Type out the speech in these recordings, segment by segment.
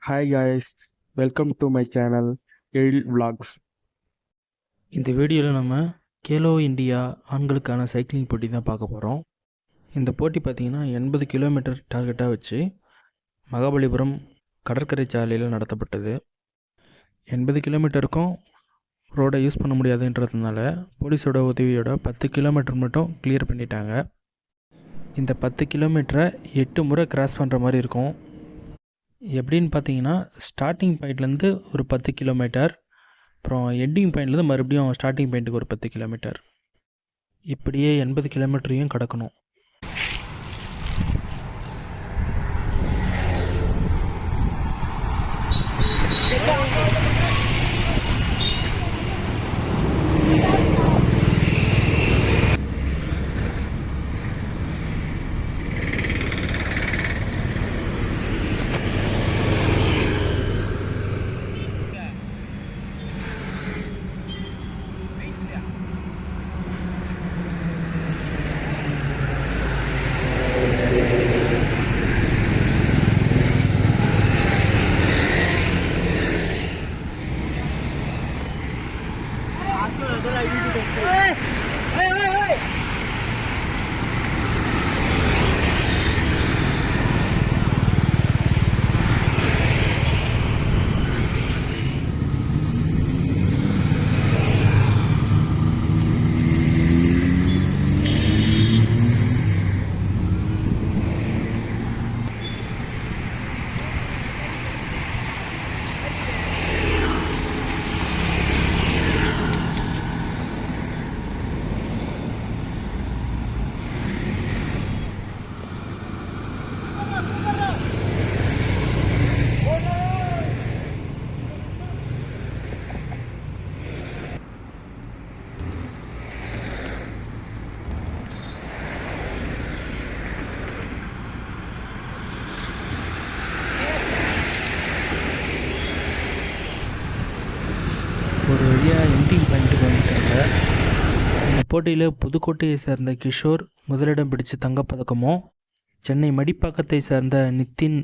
Hi guys, welcome to my channel Ezhil vlogs. இந்த வீடியோவில் நம்ம கேலோ இந்தியா ஆண்களுக்கான சைக்கிளிங் போட்டி தான் பார்க்க போகிறோம். இந்த போட்டி பார்த்திங்கன்னா 80 கிலோமீட்டர் டார்கெட்டாக வச்சு மகாபலிபுரம் கடற்கரை சாலையில் நடத்தப்பட்டது. 80 கிலோமீட்டருக்கும் ரோடை யூஸ் பண்ண முடியாதுன்றதுனால போலீஸோட உதவியோட 10 கிலோமீட்டர் மட்டும் கிளியர் பண்ணிட்டாங்க. இந்த 10 கிலோமீட்டரை 8 முறை கிராஸ் பண்ணுற மாதிரி இருக்கும். எப்படின்னு பார்த்தீங்கன்னா, ஸ்டார்டிங் பாயிண்ட்லேருந்து ஒரு 10 கிலோமீட்டர், அப்புறம் எண்டிங் பாயிண்ட்லேருந்து மறுபடியும் ஸ்டார்டிங் பாயிண்ட்டுக்கு ஒரு 10 கிலோமீட்டர், இப்படியே 80 கிலோமீட்டரையும் கடக்கணும். ஒரு வழியாக எண்டிங் பாயிண்ட்டுக்கு வந்துட்டாங்க. இந்த போட்டியில் புதுக்கோட்டையை சேர்ந்த கிஷோர் முதலிடம் பிடிச்சு தங்கப்பதக்கமும், சென்னை மடிப்பாக்கத்தை சேர்ந்த நித்தின்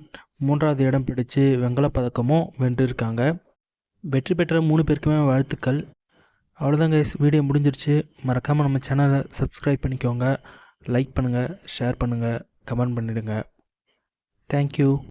3வது இடம் பிடிச்சு வெண்கலப்பதக்கமும் வென்றிருக்காங்க. வெற்றி பெற்ற 3 பேருக்குமே வாழ்த்துக்கள். அவ்வளோதாங்க, வீடியோ முடிஞ்சிருச்சு. மறக்காமல் நம்ம சேனலை சப்ஸ்கிரைப் பண்ணிக்கோங்க, லைக் பண்ணுங்கள், ஷேர் பண்ணுங்கள், கமெண்ட் பண்ணிவிடுங்க. தேங்க்யூ.